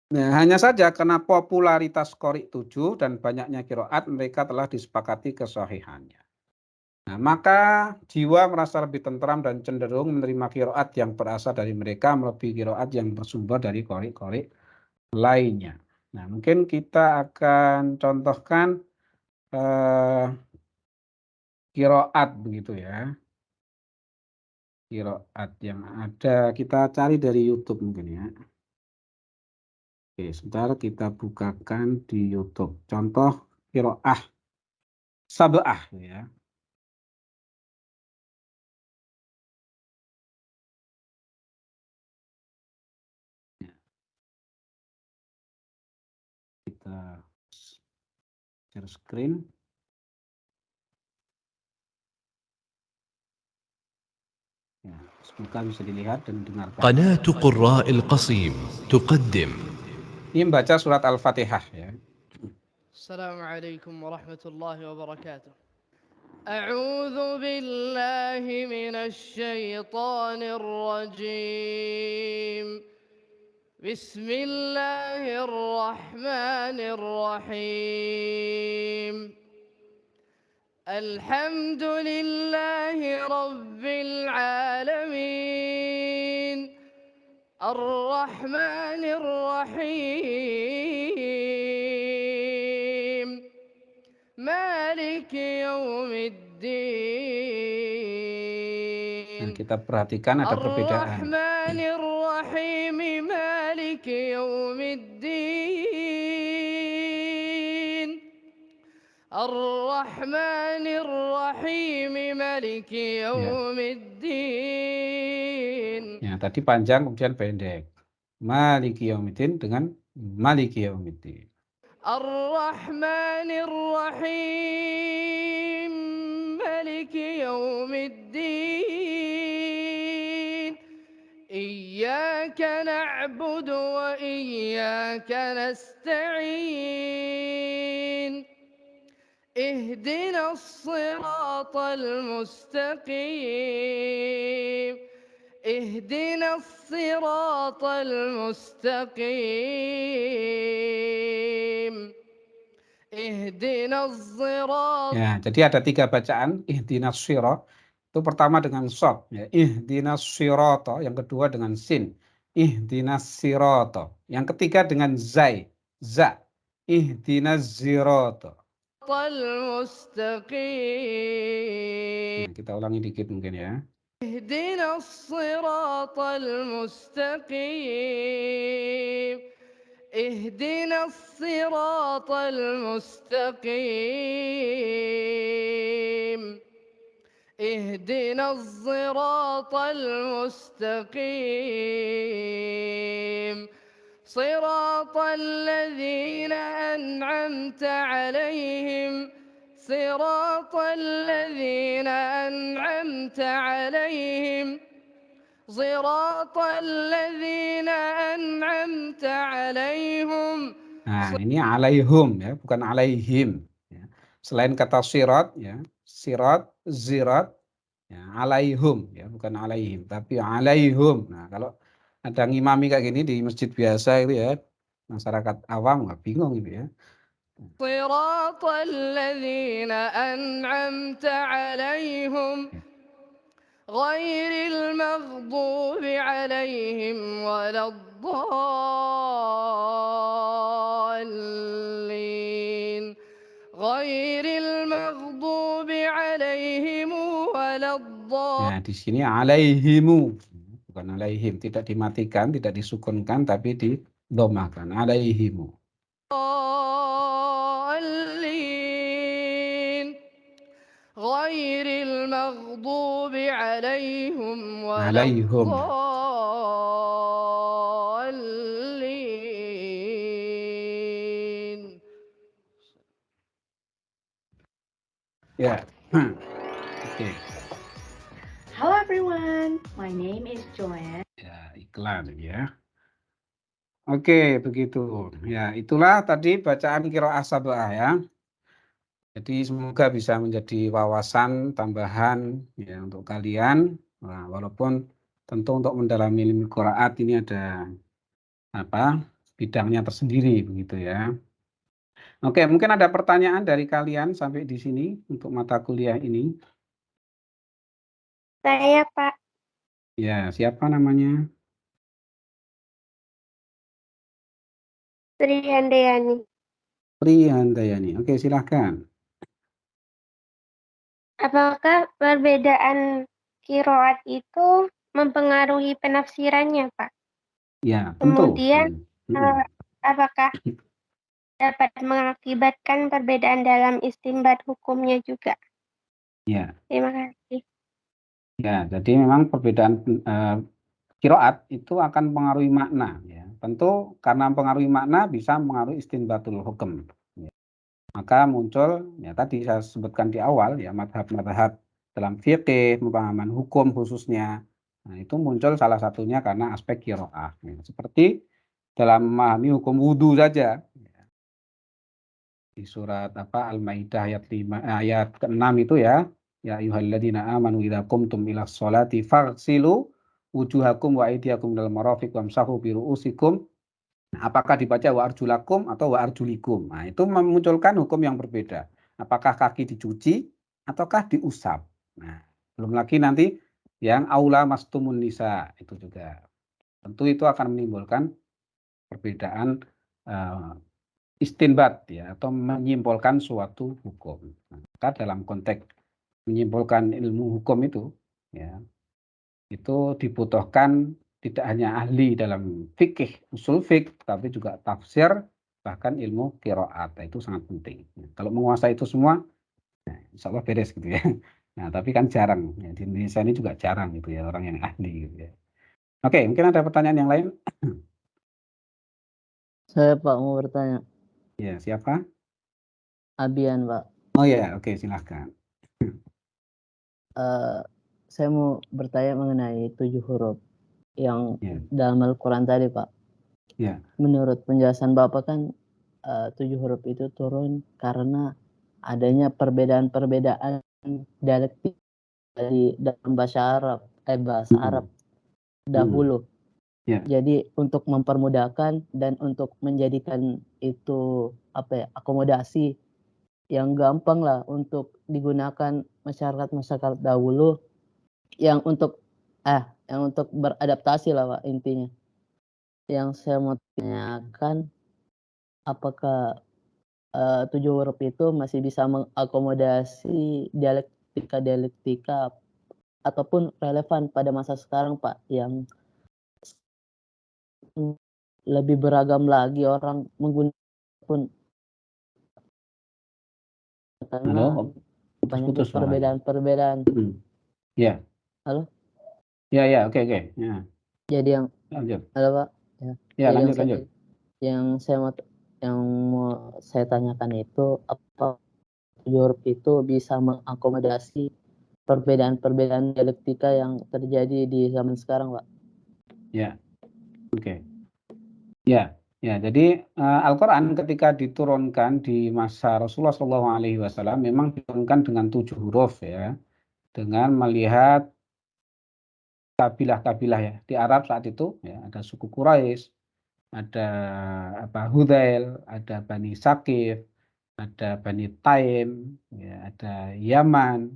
Nah, hanya saja karena popularitas qori 7 dan banyaknya kiroat, mereka telah disepakati kesahihannya. Nah, maka jiwa merasa lebih tentram dan cenderung menerima kiroat yang berasal dari mereka melebihi kiroat yang bersumber dari qori-qori lainnya. Nah, mungkin kita akan contohkan kiroat begitu ya. Kiroat yang ada kita cari dari YouTube mungkin ya. Oke, sebentar kita bukakan di YouTube. Contoh kiroah sab'ah ya. Kita share screen. Ya, semoga bisa dilihat dan dengarkan. قناة قراء القصيم تقدم. Ini membaca surat Al-Fatihah ya. السلام عليكم ورحمة الله وبركاته. أعوذ بالله من الشيطان الرجيم. بسم الله الرحمن الرحيم. الحمد لله رب العالمين. الرحمن الرحيم. مالك يوم الدين. Nah, kita perhatikan ada perbedaan. الرحمن الرحيم مالك يوم الدين. الرحمن الرحيم مالك يوم الدين. Ya, tadi panjang kemudian pendek. Maliki yaumiddin dengan Maliki yaumiddin. الرحمن الرحيم مالك يوم الدين. إياك نعبد وإياك نستعين. اهدنا الصراط المستقيم. اهدنا الصراط المستقيم. اهدنا الصراط. Ya, jadi ada 3 bacaan ihdinas shira. Itu pertama dengan shad ya. Ihdinas shirata, yang kedua dengan sin. Ihdinas sirata. Yang ketiga dengan zai. Za. Ihdinas zirata. المستقيم. Nah, kita ulangi dikit mungkin ya. اهدنا الصراط المستقيم. اهدنا الصراط المستقيم. اهدنا الصراط المستقيم. صراط الذين أنعمت عليهم. صراط الذين أنعمت عليهم. صراط الذين أنعمت عليهم. Nah, ini alaihum ya, bukan alaihim ya. Selain kata sirat ya, sirat, zirat ya, alaihum ya, bukan alaihim tapi alaihum. Nah, kalau ada ngimami kayak gini di masjid biasa itu ya, masyarakat awam nggak bingung gitu ya. صراط الذين أنعمت عليهم غير المغضوب عليهم ولا الضالين. غير المغضوب عليهم ولا الضالين. Ya, di sini alaihimu bukan alaihim, tidak dimatikan, tidak disukunkan tapi didhammakan alaihimu. غير المغضوب عليهم ولا Alaihum. الضالين. Ya. Oke. Hello everyone, my name is Joanne. Ya, iklan ya. Oke, begitu. Ya, itulah tadi bacaan qiraah sab'ah ya. Jadi semoga bisa menjadi wawasan tambahan ya untuk kalian. Nah, walaupun tentu untuk mendalami ilmu qiraat ini ada apa? Bidangnya tersendiri begitu ya. Oke, mungkin ada pertanyaan dari kalian sampai di sini untuk mata kuliah ini. Saya, Pak. Ya, siapa namanya? Sri Handayani. Prihandayani. Oke, silahkan. Apakah perbedaan qiraat itu mempengaruhi penafsirannya, Pak? Ya, tentu. Kemudian, apakah dapat mengakibatkan perbedaan dalam istinbat hukumnya juga? Ya. Terima kasih. Ya, jadi memang perbedaan qiraat itu akan mempengaruhi makna ya. Tentu karena mempengaruhi makna bisa mempengaruhi istinbatul hukum. Ya. Maka muncul ya tadi saya sebutkan di awal ya madhab-madhab dalam fikih, pemahaman hukum khususnya. Nah, itu muncul salah satunya karena aspek qiraah. Ya. Seperti dalam memahami hukum wudhu saja. Ya. Di surat apa Al-Maidah ayat 5 ayat ke-6 itu ya. Ya ayyuhalladzina amanu idza qumtum ilas sholati faghsilu wujuhakum wa aydiyakum ilal marafiq wamsahu bi ru'usikum. Nah, apakah dibaca wa arjulakum atau wa arjulikum? Nah, itu memunculkan hukum yang berbeda. Apakah kaki dicuci ataukah diusap? Nah, belum lagi nanti yang aula mastumun nisa itu juga. Tentu itu akan menimbulkan perbedaan istinbat ya atau menyimpulkan suatu hukum. Nah, maka dalam konteks menyimpulkan ilmu hukum itu ya itu dibutuhkan tidak hanya ahli dalam fikih usul fikih tapi juga tafsir bahkan ilmu qiraat itu sangat penting. Nah, kalau menguasai itu semua nah, insya Allah beres gitu ya. Nah tapi kan jarang ya, di Indonesia ini juga jarang gitu ya orang yang ahli gitu ya. Oke, mungkin ada pertanyaan yang lain? Saya Pak mau bertanya. Ya, siapa? Abian Pak. Oh ya, oke silahkan. Saya mau bertanya mengenai 7 huruf yang Ya. dalam Al-Quran tadi Pak. Ya. Menurut penjelasan Bapak kan 7 huruf itu turun karena adanya perbedaan-perbedaan dialektik dari dalam bahasa Arab dahulu. Ya. Jadi untuk mempermudahkan dan untuk menjadikan itu akomodasi yang gampang lah untuk digunakan masyarakat dahulu yang untuk beradaptasi lah Pak intinya. Yang saya mau tanyakan apakah 7 huruf itu masih bisa mengakomodasi dialektika ataupun relevan pada masa sekarang Pak yang lebih beragam lagi orang menggunakan pun karena banyak perbedaan. Ya. Halo? Ya, oke. Ya. Jadi yang lanjut. Halo Pak. Ya, lanjut. Yang mau saya tanyakan itu apa huruf itu bisa mengakomodasi perbedaan-perbedaan dialektika yang terjadi di zaman sekarang, Pak? Ya. Oke. Ya, jadi Al-Quran ketika diturunkan di masa Rasulullah SAW memang diturunkan dengan 7 huruf ya, dengan melihat kabilah-kabilah ya di Arab saat itu ya ada suku Quraisy, ada Hudzail, ada Bani Saqif, ada Bani Taim, ya, ada Yaman.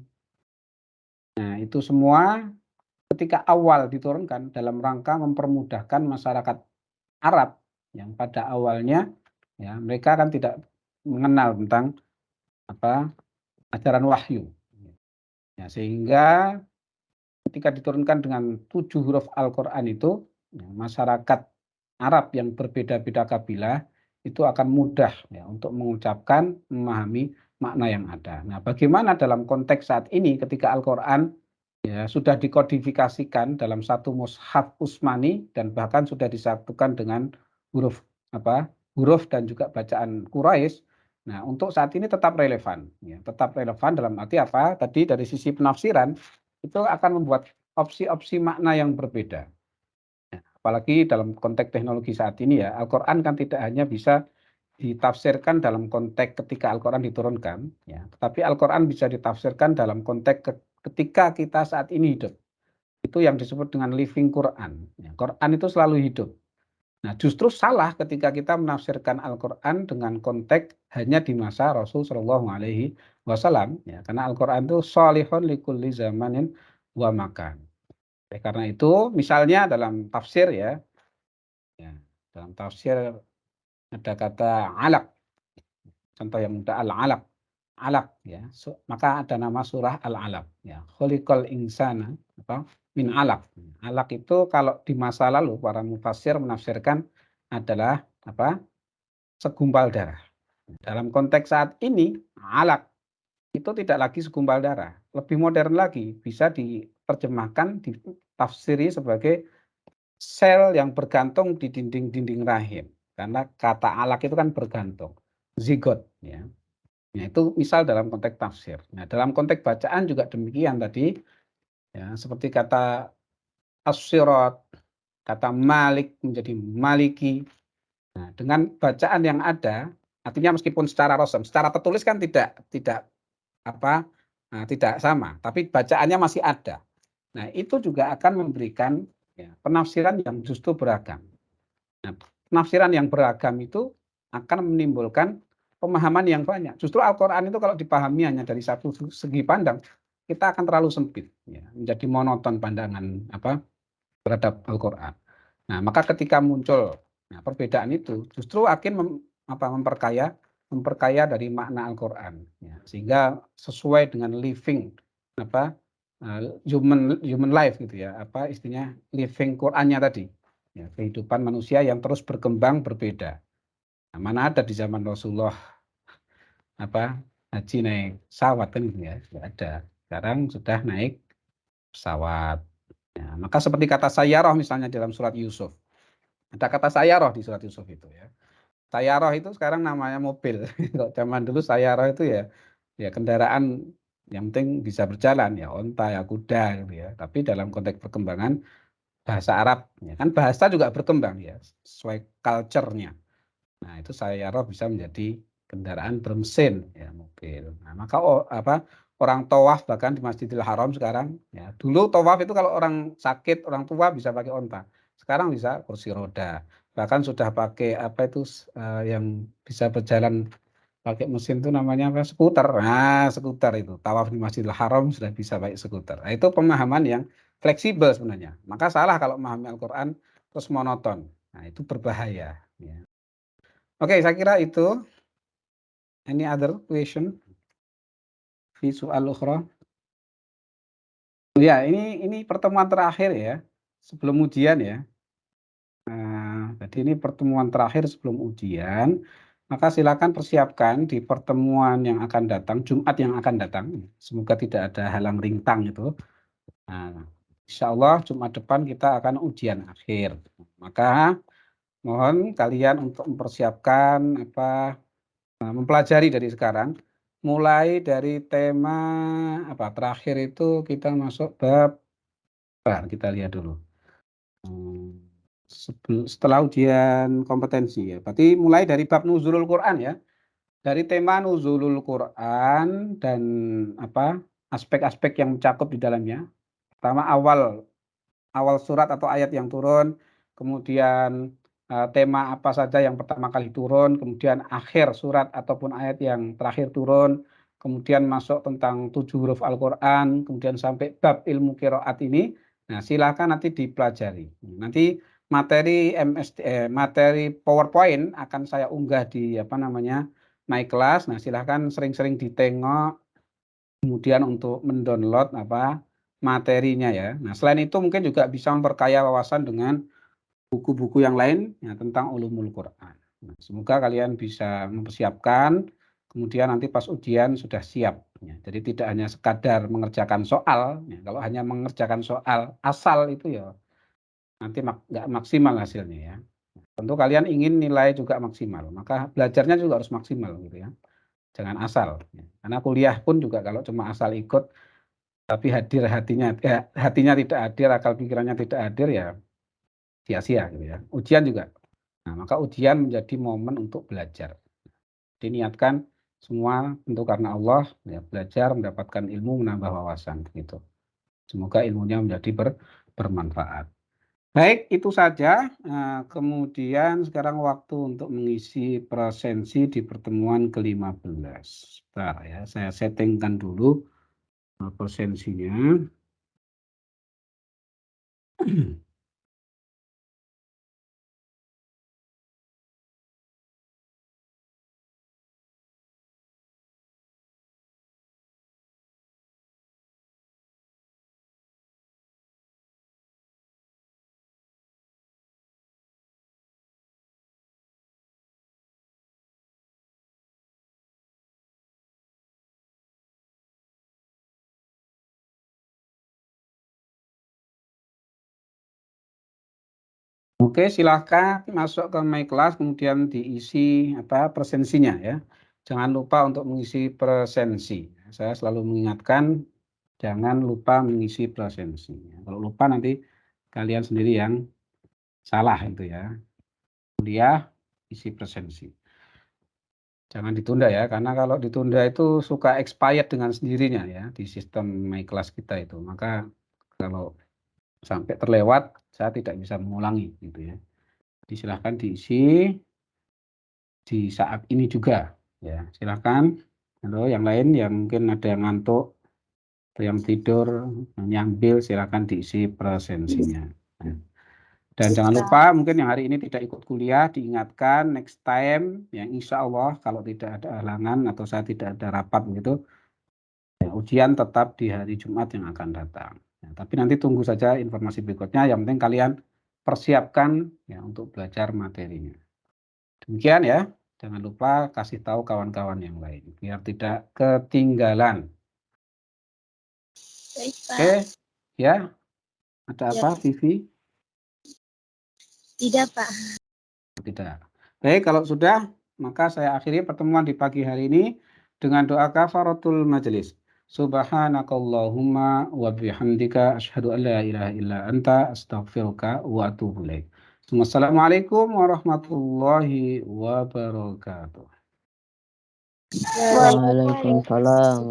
Nah itu semua ketika awal diturunkan dalam rangka mempermudahkan masyarakat Arab yang pada awalnya ya mereka kan tidak mengenal tentang ajaran wahyu. Ya, sehingga ketika diturunkan dengan 7 huruf Al-Quran itu ya, masyarakat Arab yang berbeda-beda kabilah itu akan mudah ya untuk mengucapkan, memahami makna yang ada. Nah, bagaimana dalam konteks saat ini ketika Al-Quran ya sudah dikodifikasikan dalam satu mushaf Utsmani dan bahkan sudah disatukan dengan huruf huruf dan juga bacaan Quraisy. Nah, untuk saat ini tetap relevan, ya, tetap relevan dalam arti apa? Tadi dari sisi penafsiran itu akan membuat opsi-opsi makna yang berbeda. Ya, apalagi dalam konteks teknologi saat ini ya, Al-Quran kan tidak hanya bisa ditafsirkan dalam konteks ketika Al-Quran diturunkan, ya, tetapi Al-Quran bisa ditafsirkan dalam konteks ketika kita saat ini hidup. Itu yang disebut dengan living Quran. Ya, Quran itu selalu hidup. Nah, justru salah ketika kita menafsirkan Al-Quran dengan konteks hanya di masa Rasul Shallallahu Alaihi Wasallam, ya, karena Al-Quran itu sholihun likulli zamanin wa makan. Karena itu, misalnya dalam tafsir ya, dalam tafsir ada kata alaq, contoh yang mudah al-alaq, alaq ya, maka ada nama surah al-alaq ya, khuliqal insana min alaq. Alaq itu kalau di masa lalu para mufassir menafsirkan adalah segumpal darah. Dalam konteks saat ini alaq itu tidak lagi segumpal darah, lebih modern lagi, bisa diterjemahkan, ditafsiri sebagai sel yang bergantung di dinding-dinding rahim. Karena kata alaq itu kan bergantung, zigot ya. Nah, itu misal dalam konteks tafsir. Nah, dalam konteks bacaan juga demikian tadi ya, seperti kata as-sirat, kata malik menjadi maliki. Nah, dengan bacaan yang ada, artinya meskipun secara rosem, secara tertulis kan tidak sama, tapi bacaannya masih ada. Nah, itu juga akan memberikan ya, penafsiran yang justru beragam. Nah, penafsiran yang beragam itu akan menimbulkan pemahaman yang banyak. Justru Al-Quran itu kalau dipahami hanya dari satu segi pandang, kita akan terlalu sempit, ya, menjadi monoton pandangan terhadap Al-Quran. Nah, maka ketika muncul perbedaan itu, justru akan memperkaya dari makna Al-Quran, ya, sehingga sesuai dengan living human life gitu ya, istilahnya living Qurannya tadi. Ya, kehidupan manusia yang terus berkembang berbeda. Nah, mana ada di zaman Rasulullah haji naik pesawat kan gitu ya, tidak ada. Sekarang sudah naik pesawat. Ya, maka seperti kata sayyarah misalnya dalam surat Yusuf. Ada kata sayyarah di surat Yusuf itu ya. Sayyarah itu sekarang namanya mobil. Kalau zaman dulu sayyarah itu ya kendaraan yang penting bisa berjalan ya, onta ya, kuda gitu ya. Tapi dalam konteks perkembangan bahasa Arab, ya kan bahasa juga berkembang ya, sesuai culture-nya. Nah, itu sayyarah bisa menjadi kendaraan bermesin ya, mobil. Nah, maka orang tawaf bahkan di Masjidil Haram sekarang ya, dulu tawaf itu kalau orang sakit, orang tua bisa pakai onta. Sekarang bisa kursi roda. Bahkan sudah pakai yang bisa berjalan pakai mesin itu namanya skuter. Nah, skuter itu tawaf di Masjidil Haram sudah bisa pakai skuter. Nah, itu pemahaman yang fleksibel sebenarnya. Maka salah kalau memahami Al-Quran terus monoton. Nah, itu berbahaya. Ya. Oke, saya kira itu. Any other question? Fi soal ukhra. Ya, ini pertemuan terakhir ya, sebelum ujian ya. Nah, jadi ini pertemuan terakhir sebelum ujian. Maka silakan persiapkan di pertemuan yang akan datang, Jumat yang akan datang. Semoga tidak ada halang rintang itu. Nah, insya Allah Jumat depan kita akan ujian akhir. Maka mohon kalian untuk mempersiapkan mempelajari dari sekarang. Mulai dari tema terakhir itu kita masuk bab, kita lihat dulu. Setelah ujian kompetensi ya. Berarti mulai dari bab nuzulul Quran ya. Dari tema nuzulul Quran dan aspek-aspek yang mencakup di dalamnya. Pertama awal surat atau ayat yang turun, kemudian tema apa saja yang pertama kali turun, kemudian akhir surat ataupun ayat yang terakhir turun, kemudian masuk tentang 7 huruf Al-Quran, kemudian sampai bab ilmu qiraat ini. Nah, silakan nanti dipelajari. Nanti materi PowerPoint akan saya unggah di naik kelas. Nah, silakan sering-sering ditengok, kemudian untuk mendownload materinya ya. Nah, selain itu mungkin juga bisa memperkaya wawasan dengan buku-buku yang lain ya, tentang ulumul Quran. Nah, semoga kalian bisa mempersiapkan, kemudian nanti pas ujian sudah siap. Ya. Jadi tidak hanya sekadar mengerjakan soal, ya. Kalau hanya mengerjakan soal asal itu ya nanti nggak maksimal hasilnya ya. Tentu kalian ingin nilai juga maksimal, maka belajarnya juga harus maksimal gitu ya. Jangan asal. Ya. Karena kuliah pun juga kalau cuma asal ikut, tapi hatinya tidak hadir, akal pikirannya tidak hadir ya sia-sia gitu ya. Ujian juga. Nah, maka ujian menjadi momen untuk belajar. Diniatkan semua tentu karena Allah, ya, belajar, mendapatkan ilmu, menambah wawasan gitu. Semoga ilmunya menjadi bermanfaat. Baik, itu saja. Nah, kemudian sekarang waktu untuk mengisi presensi di pertemuan ke-15. Bentar ya, saya settingkan dulu presensinya. Oke, silahkan masuk ke My Class, kemudian diisi presensinya ya. Jangan lupa untuk mengisi presensi. Saya selalu mengingatkan, jangan lupa mengisi presensi. Kalau lupa nanti kalian sendiri yang salah itu ya. Kuliah, isi presensi. Jangan ditunda ya, karena kalau ditunda itu suka expired dengan sendirinya ya di sistem My Class kita itu. Maka kalau sampai terlewat, saya tidak bisa mengulangi gitu ya. Jadi silahkan diisi di saat ini juga ya. Silahkan. Halo, yang lain yang mungkin ada yang ngantuk atau yang tidur, nyambil, silahkan diisi presensinya. Dan jangan lupa mungkin yang hari ini tidak ikut kuliah, diingatkan next time yang insya Allah kalau tidak ada halangan atau saya tidak ada rapat begitu, ya, ujian tetap di hari Jumat yang akan datang. Ya, tapi nanti tunggu saja informasi berikutnya, yang penting kalian persiapkan ya untuk belajar materinya. Demikian ya, jangan lupa kasih tahu kawan-kawan yang lain biar tidak ketinggalan. Baik, Pak. Oke, ya. Ada Ya, apa, Pak. Vivi? Tidak, Pak. Tidak. Baik, kalau sudah, maka saya akhiri pertemuan di pagi hari ini dengan doa kafaratul majelis. Subhanakallahumma wa bihamdika asyhadu an la ilaha illa anta astaghfiruka wa atubu ilaik. Wassalamualaikum warahmatullahi wabarakatuh. Waalaikumsalam.